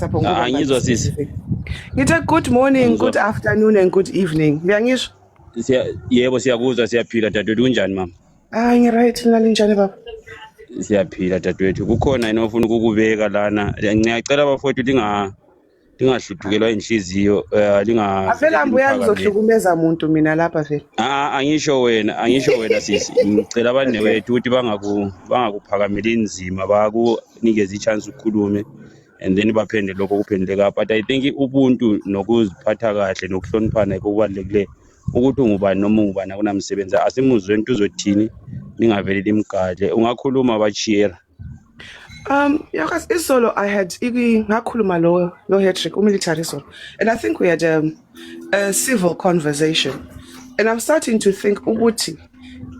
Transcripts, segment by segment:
sapho ngoba Angizwa sisi. Ngithe good morning, good afternoon and good evening. Uyangisho? Yebo siyakuzwa siyaphila dadewethu kunjani mama? Hayi ngiright mina linjani baba? Siyaphila dadewethu. Kukhona yena ofuna ukukubeka lana. Ngiyacela bafowethu lingahludukelwa inhliziyo Avela mbuya ngizohlukumeza umuntu mina lapha vele. Angisho wena sisi. Ngicela abanewethu ukuthi bangakuphakamela inzima bakunikeze ichance ukukhulume and then baphende lokho kuphendleka. But I think ubuntu nokuziphatha kahle nokuhloniphana ikubalekile. Ukuthi ungubani noma ungubani akunamsebenzi asimuzwe into uzothini ningavele limgade ungakhuluma bachiyera. Yakas isolo I had ngakhuluma lo Hattrick military solo, and I think we had a civil conversation, and I'm starting to think ukuthi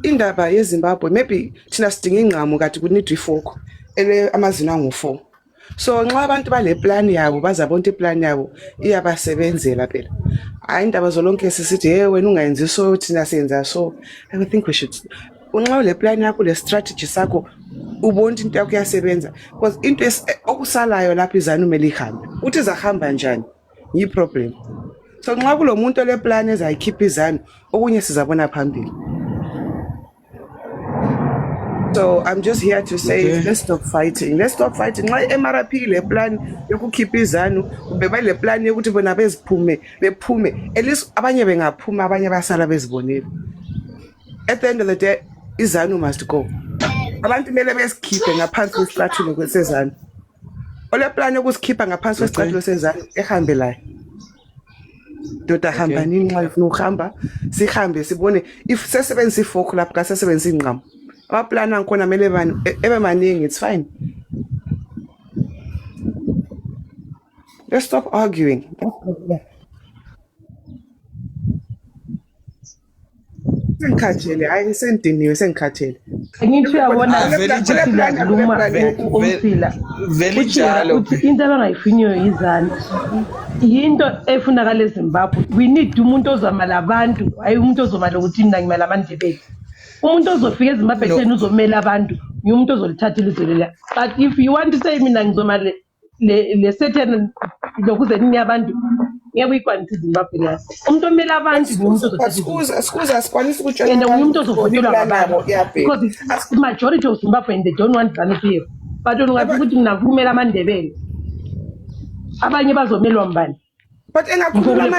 indaba yeZimbabwe maybe thina sidinga ingqamu kade ku need ifoko amazina angu4. So nxa abantu bale plan yabo bazabona iplan yabo iyabasebenzela phela. Hayi indaba zolonke sisithi wena ungayenzi so thina siyenza so. I think we should unxa le plan yakho le strategy sakho ubona into yakho yasebenza because into okusalayo lapha izanu kumele ihambe. Uthi izahamba njani? Yi problem. So nxa kulomuntu le plan ezayikhipha izanu okunye sizabona phambili. So I'm just here to say let's stop fighting. Let's stop fighting. Nxa MRP le plan yokukhipha izanu ubeba le plan yokuthi bona bephume at least abanye bengaphuma abanye basala bezibonile. At the end of the day izanu must go. Abantu mele besikhiphe ngaphansi kwesicathulo kwesezanu. Ole plan yokusikhipha ngaphansi kwesicathulo sezanu ehambe la. Doda hamba nini nxa ufuna ukuhamba sihambe sibone if sesebenzisa ifoko lapha ka sesebenzisa ingqamu. Abaplana ngkhona mele ebe maningi, it's fine. Let's stop arguing. Sengikhathele hayi sendiniwe sengikhathele. Ngithi uyabona luma umfila vele njalo uthi into abangayifiniyo yizani into efunakala eZimbabwe. We need umuntu ozamala abantu hayi umuntu ozomala ukuthi mina ngimala amandebele. Umuntu ozofika eZimbabwe etheni uzomela abantu umuntu ozolithatha ilizwe lela. But if you want to say mina ngizomala le certain lokuze nini abantu ngiyakuyikwanisa iZimbabwe la umuntu omela abantu umuntu ozothatha Scusa sikwanisa ukutshela and umuntu ozovotelwa ngabantu because the majority of Zimbabweans they don't want ZANU-PF but ungathi ukuthi mina ngivumela amandebele abanye bazomelwa mbani. But engakhuluma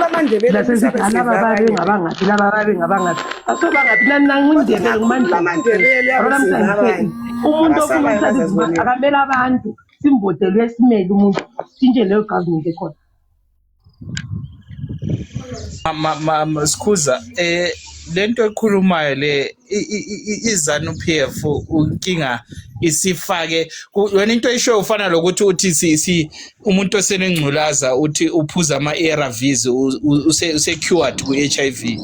amandebele lasezikhalabababe ngabangathi labababe ngabangathi asobangathi nanangindebele ngumandebele umuntu ofuna akamela abantu simvotelwe simele umuntu sinje leyo government ekhona. Sikuza lento ekhulumayo le iZANU-PF unkinga isifake wena into esho ufana lokuthi uthi umuntu osenengculaza uthi uphuza ama-ARVs use-cured ku-HIV.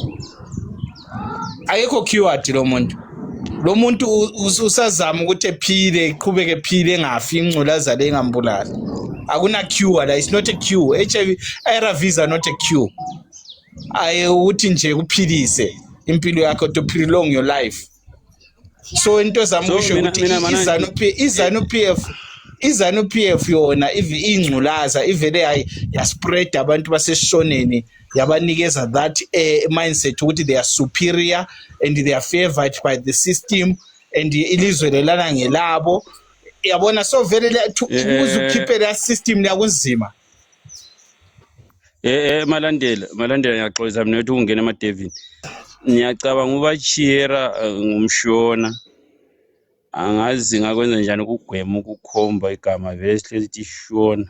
Ayekho cured lo muntu usazama ukuthi ephile iqhubeke ephile engafi ingculaza le engambulala. Akuna cure la, it's not a cure. HIV ARVs are not a cure. Uthi nje kuphilise impilo yakho to prolong your life. So into zamusho ukuthi iZANU-PF yona ingculaza ivele spread abantu baseshoneni yabanikeza that mindset ukuthi they are superior and they are favored by the system and ilizwe lelana ngelabo. Yabona so vele ukuzikhiphe la system yakunzima. Malandela ngiyaxolisa mina ukuthi ungena emadevini. Ngiyacabanga ubachiyera ngumshona. Angazi ngakwenza njani ukugwema ukukhomba igama vele sihlezi shona.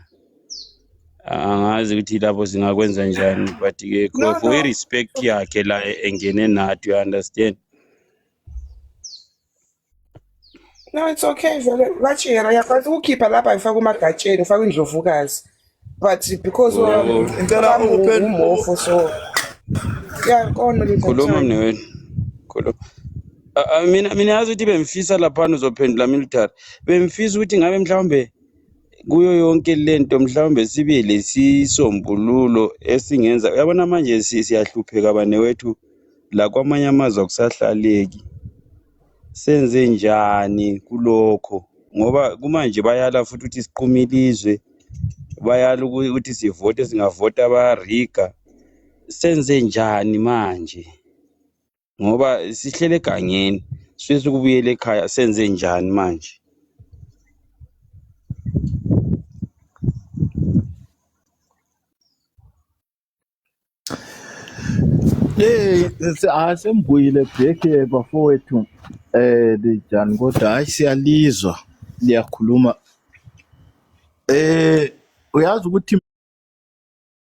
Angazi ukuthi lapho singakwenza njani but ke for respect yakhe la engene nathi, you understand? No, it's okay vele bachiyera yakwazi ukukhipha lapha ifaka umagatsheni ufaka indlovukazi. But because intela umofo so yeah kona khuluma mnewethu khuluma. Mina yazi ukuthi bemfisa lapha uzophendula military bemfisa ukuthi ngabe mhlawumbe kuyo yonke lento mhlawumbe sibe lesisombululo esingenza. Uyabona manje siyahlupheka banewethu la kwamanye amazwe akusahlaleki senze njani kulokho ngoba kumanje bayala futhi ukuthi siqume ilizwe, bayala ukuthi sivote, singavota bayariga. Senze njani manje? Ngoba sihlele egangeni, sifisa ukubuyela ekhaya, senze njani manje? Sembuyile bheke bafowethu Lijani, kodwa hayi siyalizwa liyakhuluma. Uyazi ukuthi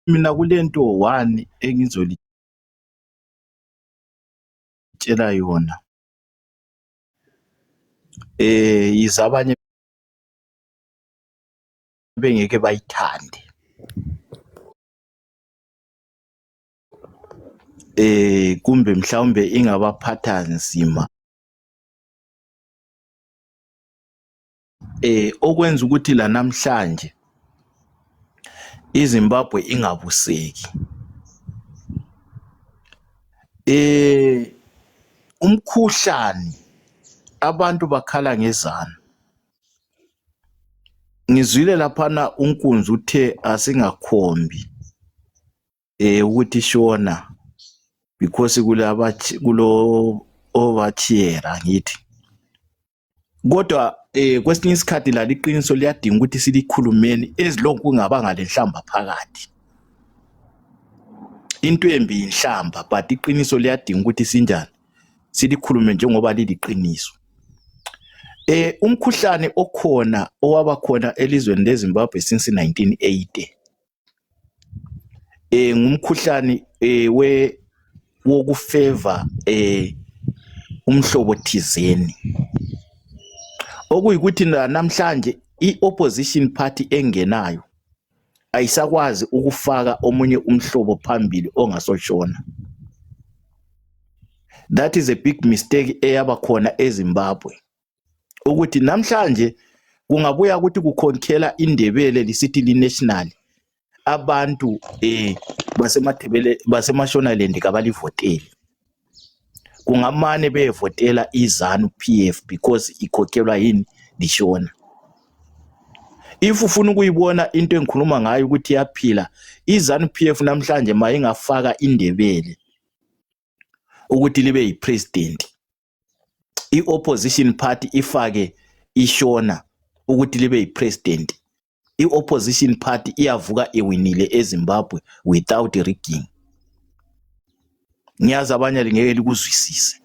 mina kulento one engizolitshela yona, yize abanye bengeke bayithande. Kumbe mhlawumbe ingabaphatha nzima, okwenza ukuthi la namhlanje iZimbabwe ingabuseki. Umkhuhlane abantu bakhala ngezana. Ngizwile laphana uNkunzi uthe asingakhombi ukuthi shona because kulo overcheera ngithi. Kodwa kwesinye isikhathi la liqiniso liyadinga ukuthi silikhulumeni ezilonke kungabanga lenhlamba phakathi. Into embi inhlamba, but iqiniso liyadinga ukuthi sinjani silikhulume njengoba liliqiniso. Umkhuhlane okhona owaba khona elizweni leZimbabwe since 1980 ngumkhuhlane wokufeva umhlobo thizeni, okuyikuthi namhlanje i-opposition party engenayo ayisakwazi ukufaka omunye umhlobo phambili ongasoshona. That is a big mistake eyaba khona eZimbabwe, ukuthi namhlanje kungabuya ukuthi kukhonkela indebele lisithi li-national, abantu baseMashonaland kabalivoteli. Kungamane beyevotela iZanu PF because ikhokhelwa yini lishona. If ufuna ukuyibona into engikhuluma ngayo ukuthi yaphila, iZanu PF namhlanje mayingafaka indebele ukuthi libe yipresident, i-opposition party ifake ishona ukuthi libe yipresident, i-opposition party iyavuka iwinile eZimbabwe without rigging. Ngiyazi abanye ngeke likuzwisise.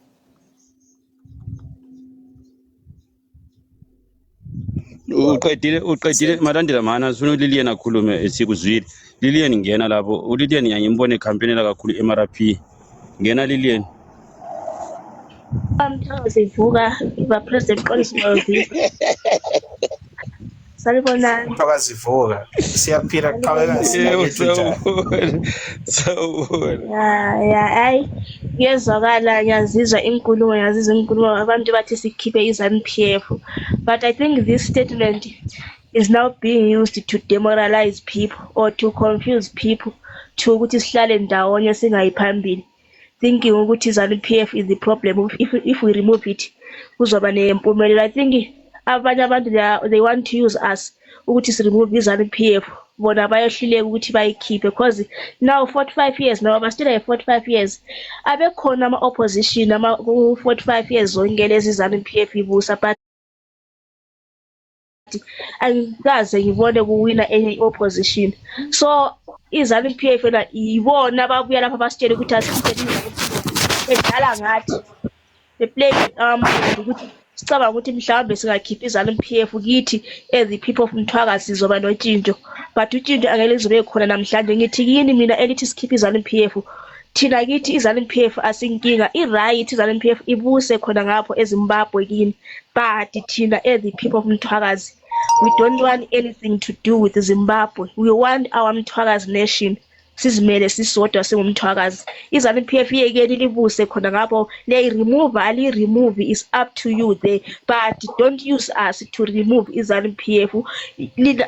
Uqedile malandela mana sifuna uLilian akhulume sikuzwile. Lilian ngena lapho. uLilian ngiyimbone campaign kakhulu eMRP. Ngena Lilian. Sivuka President Xolisi Mawuvi. Salibona. Sivuka siyaphila qhaweka Sawubona. Hayi ngiyezwakala, ngiyazizwa inkulumo abantu bathi sikhiphe iZanu PF, but I think this statement is now being used to demoralize people or to confuse people to ukuthi sihlale ndawonye singayiphambili, thinking ukuthi iZanu PF is the problem. If we remove it kuzoba nempumelelo. I think abanye abantu they want to use us ukuthi si remove iZanu PF, bona bayohluleka ukuthi bayikhiphe because now 45 years now still have 45 years abekhona ama opposition ama 45 years zonke lezi iZanu PF ibusa, but angikaze ngibone kuwina any opposition. So iZanu PF na ibona babuya lapha basitshela ukuthi asikhiphe edala ngathi the play ukuthi sicabanga ukuthi mhlawumbe singakhipha iZanu PF kithi as the people of Mthwakazi sizoba notshintsho, but utshintsho angeke lizobe khona namhlanje. Ngithi kini mina elithi sikhipha iZanu PF, thina kithi iZanu PF asinkinga, i-right iZanu PF ibuse khona ngapho eZimbabwe kini, but thina as the people of Mthwakazi we don't want anything to do with Zimbabwe. We want our Mthwakazi nation. Sizimele sisodwa singumthwakazi. iZanu PF yekeni libuse khona ngapho le remove ali remove is up to you there, but don't use us to remove iZanu PF.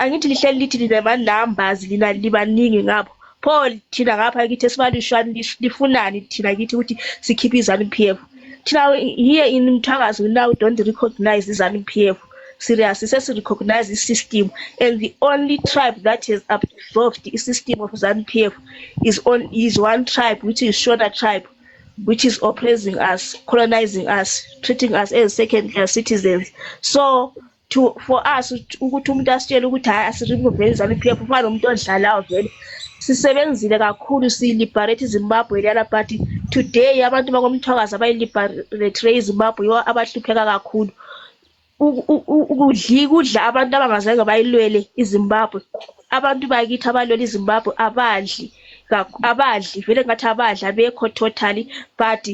Angithi lihleli lithi lina numbers lina libaningi ngapho. Paul thina ngapha kithi esibalishwana lifunani thina kithi ukuthi sikhiphe iZanu PF. Thina here in Mthwakazi we now don't recognize iZanu PF. seriously sesi-recognize i-system, and the only tribe that has absorbed the system of ZANU-PF is one tribe, which is Shona tribe, which is oppressing us, colonizing us, treating us as second-class citizens. So for us ukuthi umuntu asitshele ukuthi hayi asiremove ZANU-PF ufana nomuntu odlalayo vele sisebenzile kakhulu siliberate iZimbabwe lana, but today abantu bakomthwakazi abayiliberate iZimbabwe yibo abahlupheka kakhulu. Ukudla abantu abangazange bayilwele iZimbabwe, abantu bakithi abalwele iZimbabwe abadli vele ngathi abadla abekho totally, but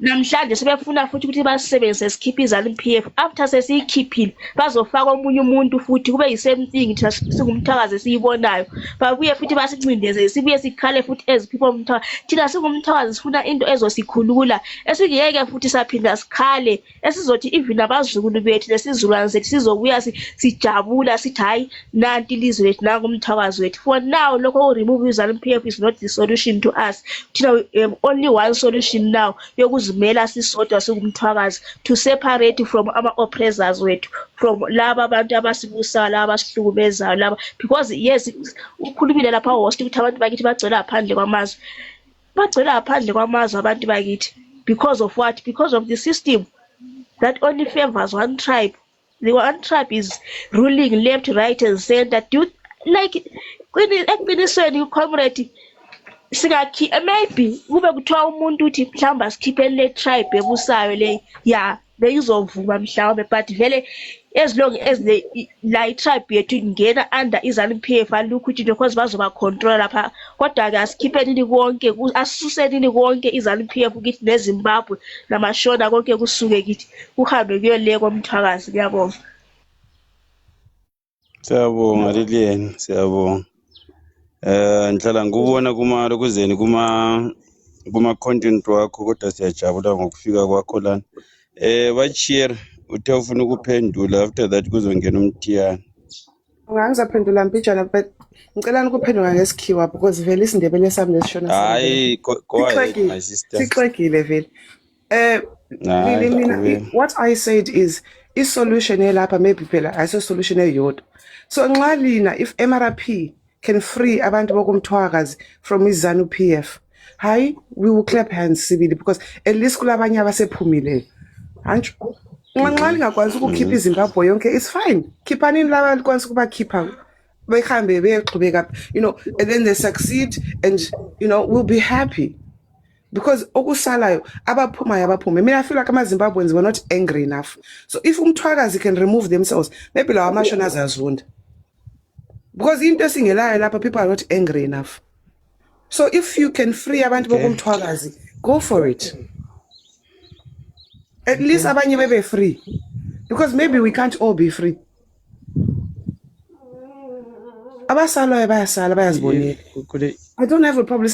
namhlanje sebefuna futhi ukuthi basebenzise sikhiphe iZANU-PF. After sesiyikhiphile bazofaka omunye umuntu futhi kube yi-same thing thina singumthakazi esiyibonayo, babuye futhi basincindezele sibuye sikhale futhi as people omthakazi. Thina singumthakazi sifuna into ezosikhulula, esingeke futhi saphinda sikhale, esizothi even abazukulu bethu lesizulwane zethu sizobuya sijabula sithi hayi nanti ilizwe lethu nangumthakazi wethu. For now lokho remove iZANU-PF is not the solution to us. Thina we have only one solution now, yokuzimela sisodwa singumthwakazi, to separate from ama oppressors wethu, from laba abantu abasibusayo, laba abasihlukumezayo laba, because yes ukhulumile lapha host ukuthi abantu bakithi bagcwele phandle kwamazwe, bagcwele phandle kwamazwe abantu bakithi. Because of what? Because of the system that only favors one tribe. The one tribe is ruling left, right and center. Do like eqinisweni comrade singakhi maybe kube kuthiwa umuntu uthi mhlawumbe asikhiphe le tribe ebusayo le ya beyizovuma mhlawumbe, but vele as long as la tribe yethu ingena under iZANU-PF alukho ukuthi because bazoba control lapha, kodwa ke asikhipheni konke, asisuseni konke iZANU-PF kithi neZimbabwe namashona konke kusuke kithi kuhambe kuyole komthwakazi. Ngiyabonga. Siyabonga Lilian, siyabonga. Ngihlala ngubona lokuzeni kuma content wakho, kodwa siyajabula ngokufika kwakho lana. Bachir uthe ufuna ukuphendula, after that kuzongena uMthiyana. Ngizaphendula mbijana, but ngicela ukuphendula ngesikhiwa because vele isindebele sami lesishona sami. Hayi, go ahead my sister. Sixekile vele. Really mina what I said is solution elapha maybe phela ayiso solution eyodwa. So nxa lina if MRP can free abantu bokumthwakazi from iZANU-PF, hayi we will clap hands sibili, because at least kulabanye abasephumile. Antsho nxa lingakwazi ukukhipha iZimbabwe yonke it's fine, khiphanini laba likwazi ukubakhipha behambe beyoqhubeka, and then they succeed, and we'll be happy. Because okusalayo abaphume, I feel like ama-Zimbabweans were not angry enough. So if umthwakazi can remove themselves, maybe lawa mashona azazunda. Because into singelayo lapha, people are not angry enough. So if you can free abantu bokumthwakazi, go for it. At least abanye bebe free. Because maybe we can't all be free. Abasalayo bayasala bayazibonela. I don't have a problem.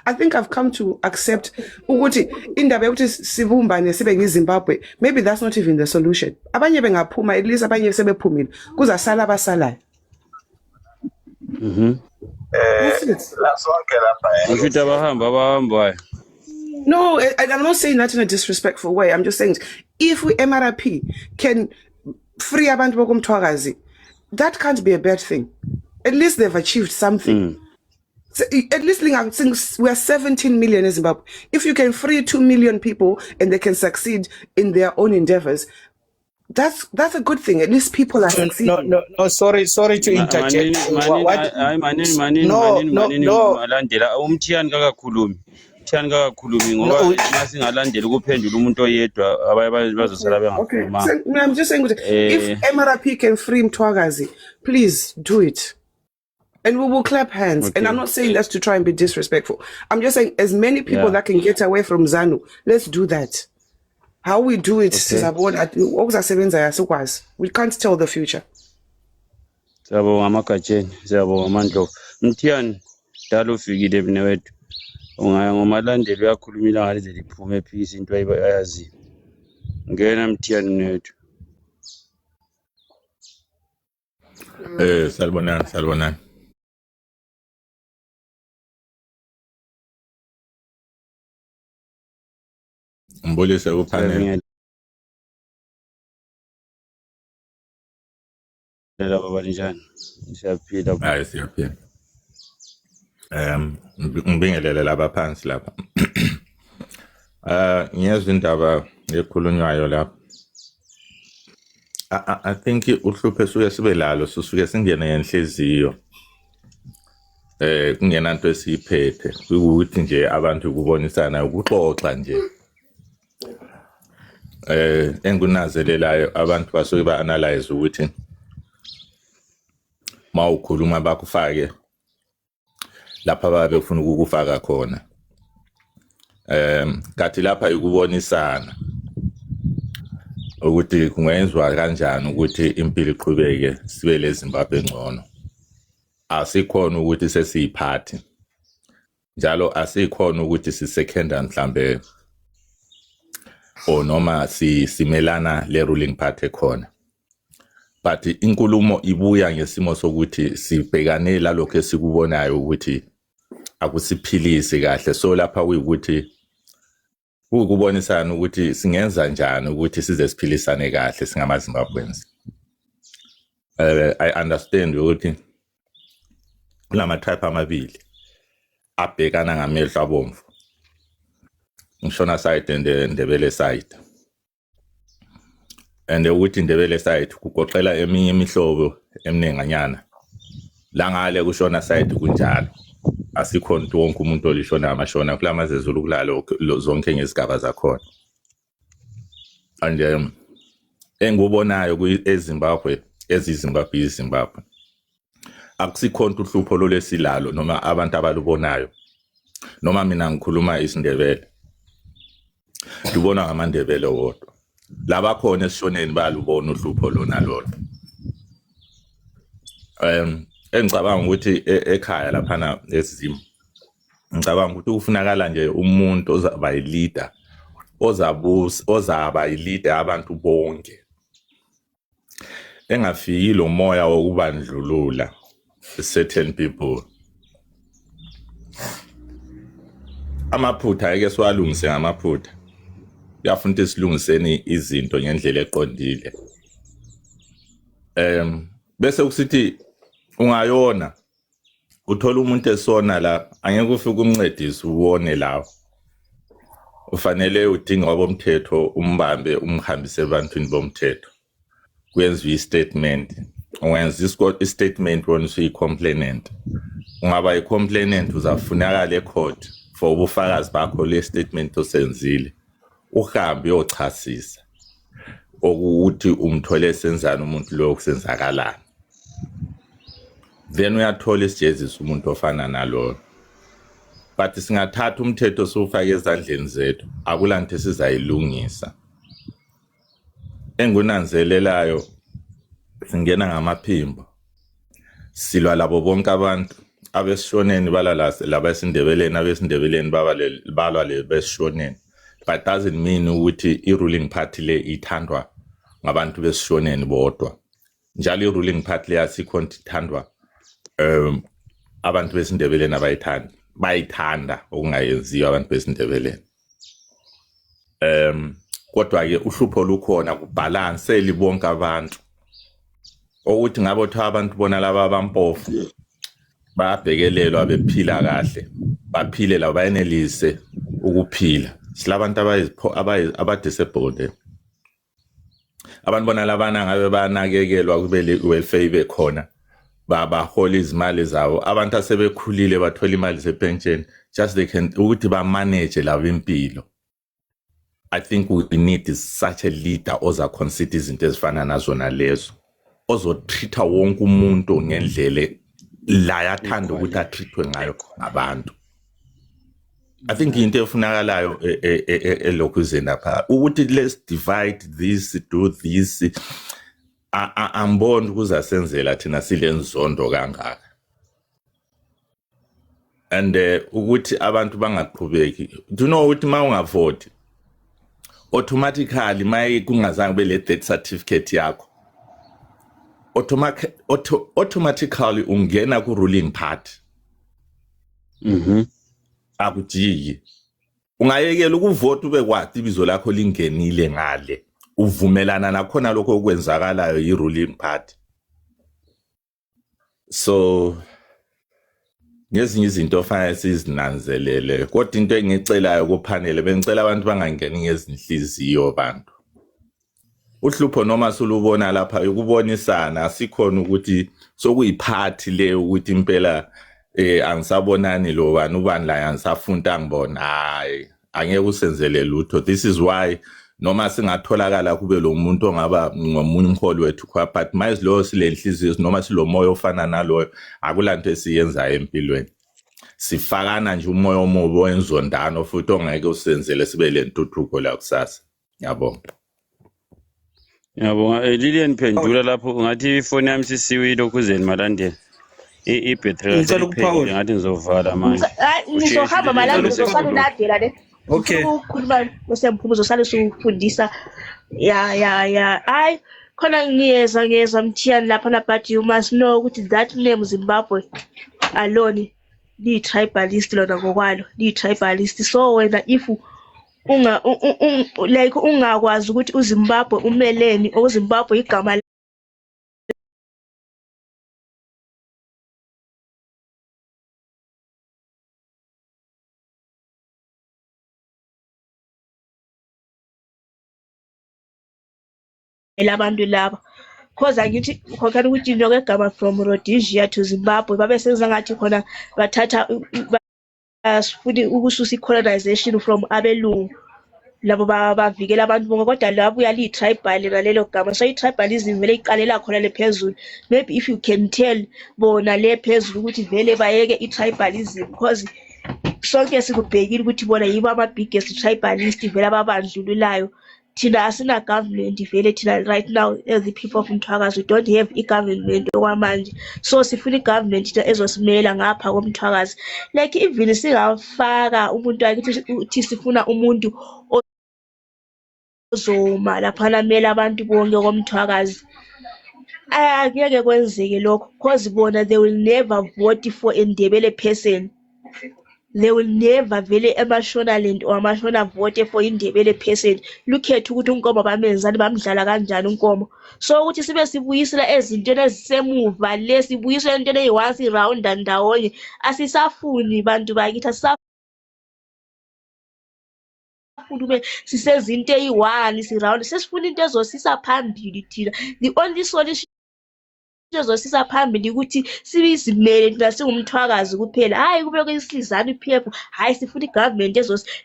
I think I've come to accept ukuthi indaba yokuthi sibumbane sibe ngiZimbabwe, maybe that's not even the solution. Abanye bengaphuma, at least abanye sebephumile kuzasala abasalayo. No, I'm not saying that in a disrespectful way. I'm just saying if we MRP can free abantu bokumthwakazi, that can't be a bad thing. At least they've achieved something. So at least we are 17 million in Zimbabwe. If you can free 2 million people and they can succeed in their own endeavors, that's a good thing. At least people are succeeding. No, sorry to interject. Umthiyana kakakhulumi ngoba masingalandela ukuphendula umuntu oyedwa abaye bazosala bengakhuluma. Okay, I'm just saying if MRP can free Mthwakazi, please do it. And we will clap hands. Okay. And I'm not saying that's to try and be disrespectful. I'm just saying as many people that can get away from ZANU, let's do that. How we do it, we can't tell the future. Siyabonga Makacheni, siyabonga Mandlovu. Mthiyana dala ufikile mina wethu. Ngomalandeli uyakhulumila ngalize liphume peace into ayazi. Ngena Mthiyana wethu. Salibonani. Mbulise kuphane baba njani? Siyaphila. Hayi siyaphila. Ngibingelele laba phansi lapha. Ngiyezwa indaba ekhulunywayo lapha. I think uhlupho esuke sibe lalo sisuke singene ngenhliziyo. Kungena into esiphethe ukuthi nje abantu kubonisana ukuxoxa nje. Engunazelelayo abantu basuke ba-analyze ukuthi mawukhuluma bakufake lapha babefuna ukukufaka khona. Kathi lapha ikubonisana ukuthi kungenzwa kanjani ukuthi impilo iqhubeke sibe leZimbabwe engcono. Asikhona ukuthi sesiyiphathi. Njalo asikhona ukuthi sisekhenda mhlambe o noma simelana le ruling party khona. But inkulumo ibuya ngesimo sokuthi sibhekane lalokho esikubonayo ukuthi akusiphilisi kahle. So lapha kuyukuthi ukubonisana ukuthi singenza njani ukuthi size siphilisane kahle singamaZimbabweans. I understand ukuthi kulama tribe amabili abhekana ngamehlo abomvu. Ngishona side and Ndebele side. And ukuthi Ndebele side kugoqela eminye imihlobo eminenganyana. La ngale kushona side kunjalo. Asikho nto wonke umuntu olishona amashona kulamazezulu kulalo zonke ngezigaba zakhona. And engubonayo eZimbabwe eziZimbabwe akusikhona uhlupho lolesilalo noma abantu abalubonayo. Noma mina ngikhuluma isiNdebele. Lubona ngamaNdebele wodwa. Laba khona esishoneni balubona uhlupho lona lolo. Engicabanga ukuthi ekhaya laphana eSizimo ngicabanga ukuthi ufunakala nje umuntu ozaba yileader ozaba yileader abantu bonke. Engafiki lo moya wokubandlulula certain people. Amaphutha ake siwalungise ngamaphutha. Uyafuna ukuthi silungiseni izinto ngendlela eqondile. Bese kusithi ungayona uthola umuntu esona la angeke ufike umncedise uwone lawo. Ufanele udinga wabomthetho umbambe umhambise ebantwini bomthetho. Kwenziwe istatement. Ungenza istatement wona usuyicomplainant. Ungaba yicomplainant uzafunakala ecourt for ubufakazi bakho le statement osenzile. Uhambe uyochasisa ukuthi umthole senzana umuntu lo kusenzakalana. Then uyathola isijezisi umuntu ofana nalo. But singathatha umthetho sufake ezandleni zethu akulanto esizayilungisa. Engunanzelelayo singena ngamaphimbo. Silwa labo bonke abantu abesishoneni balala abesindebeleni balwa le besishoneni. But doesn't mean ukuthi i-ruling party le ithandwa ngabantu besishoneni bodwa. Njalo i-ruling party le asikho ithandwa abantu besindebeleni bayithanda okungayenziwa abantu besindebeleni. Kodwa ke uhlupho lukhona kubalance libonke abantu. Ukuthi ngabe otha abantu bona laba abampofu bayabhekelelwa bephila kahle. Baphile la bayenelise ukuphila. Silabantu abadisabled. Abantu bona labana ngabe banakekelwa kube welfare ibe khona. Bahola izimali zabo. Abantu asebekhulile bathola imali zepension just they can ukuthi ba manage labo impilo. I think we need such a leader oza consider izinto ezifana nazona lezo. Ozotreata wonke umuntu ngendlela la yathanda ukuthi atreatwe ngayo ngabantu. I think into efunakalayo elokuzeni lapha ukuthi let's divide this, do this. Ambona ukuzasenzela thina silenzondo kangaka. And ukuthi abantu bangaqhubeki. Do you know ukuthi mawungavote automatically maye kungazange bele death certificate yakho automatically ungena ku ruling party. Akujiki ungayekela ukuvota ube kwathi ibizo lakho lingenile ngale uvumelana nakhona lokho okwenzakalayo i ruling party. So ngezinye izinto fanele sizinanzelele, kodwa into engicelayo kuphanele bengicela abantu bangangeni ngezinhliziyo bantu. Uhlupho noma sulubona lapha ukubonisana sikhona ukuthi sokuyiphathi le ukuthi impela angisabonani lo ubani la angisafunda ngibona, hayi angeke usenzele lutho. This is why noma singatholakala kube lo muntu ongaba ngomunye umholi wethu kwa, but mayizi lo silenhliziyo noma silomoya ofana naloyo akulanto esiyenza empilweni. Sifakana nje umoya omubi owenzondano futhi ongeke usenzele sibe lentuthuko la kusasa. Yabonga. Yabonga. Lilian Phendula lapho ngathi ifoni yami sisiwile ukuzeni malandela. I-battery yasepheli ngathi ngizovala manje. Ngizohamba malandela uzosala ulandela le. Okay. Ukukhuluma usemphumuzo uzosala usufundisa. Ya. Hayi khona ngiyeza mthiyani lapha na, but you must know ukuthi that name Zimbabwe alone li-tribalist lona ngokwalo, li-tribalist. So wena if like ungakwazi ukuthi uZimbabwe umeleni, or uZimbabwe igama labantu laba, cause angithi khokhani ukuthi kwegama from Rhodesia to Zimbabwe babe senza ngathi khona bathatha futhi ukususa i-colonization from abelungu labo bavikela abantu bonke, kodwa labo uyali-tribal nalelo gama. So i-tribalism vele iqalela khona le phezulu. Maybe if you can tell bona le phezulu ukuthi vele bayeke i-tribalism, because sonke sikubhekile ukuthi bona yibo ama-biggest tribalist vele ababandlululayo. Thina asina government vele thina right now as the people of Mthwakazi, we don't have i-government okwamanje. So sifuna i-government thina ezosimela ngapha komthwakazi. Like even singafaka umuntu wakithi sifuna umuntu ozoma laphana mela abantu bonke komthwakazi, angeke kwenzeke lokho, because bona they will never vote for a Ndebele person. They will never vele eMashonaland or Mashona vote for Indebele person. Look at ukuthi unkomo bamenzani bamdlala kanjani unkomo. So ukuthi sibe sibuyisela ezintweni ezisemuva le, sibuyisela into eyi-once round ndawonye, asisafuni bantu bakithi, asisafuni ube sisezinto eyi-one siround, sesifuna into ezosisa phambili thina. The only solution ezosisa phambili ukuthi sibizimele thina singumthwakazi kuphela, hayi kube kuyisilizana i-PF, hayi sifuna i-government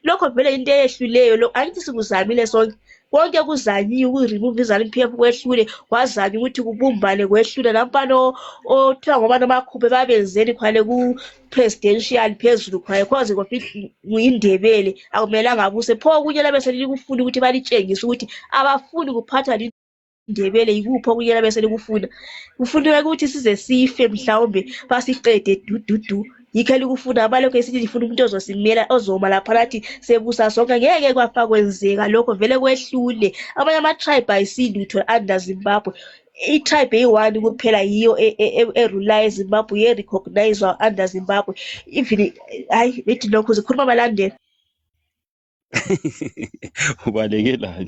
lokho vele into eyehluleyo lokho. Angithi sikuzamile sonke, konke kuzanyiwe uku-remove izana i-PF kwehlule, wazanywa ukuthi kubumbane kwehlule. Nampana othiwa ngoba namakhuphe babenzeni khwale ku-presidential phezulu khwaye, cause nguyindebele akumelanga abuse. Pho okunye labe selikufuna ukuthi balitshengise ukuthi abafuni kuphatha Ndebele yikuphi okunye labe selikufuna. Kufuneka ukuthi size sife mhlawumbe basiqede dududu. Yikho elikufuna abalokho esithi lifuna umuntu ozosimela ozoma lapha lathi sebusa sonke. Ngeke kwafa kwenzeka lokho, vele kwehlule. Abanye ama-tribe ayisilutho under Zimbabwe. I-tribe eyi-one kuphela yiyo erulayo eZimbabwe, ye-recognizwa under Zimbabwe. Even hayi lethi lokho zikhuluma abalandeli. Ubalekela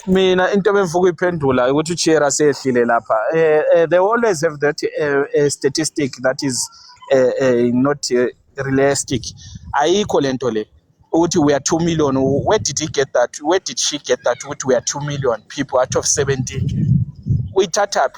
Mina into bemvuka ukuyiphendula ukuthi uChera sehlile lapha. They always have that statistic that is not realistic. Ayikho lento le ukuthi we are 2 million. Where did he get that? Where did she get that? Ukuthi we are 2 million people out of 70. Uyithatha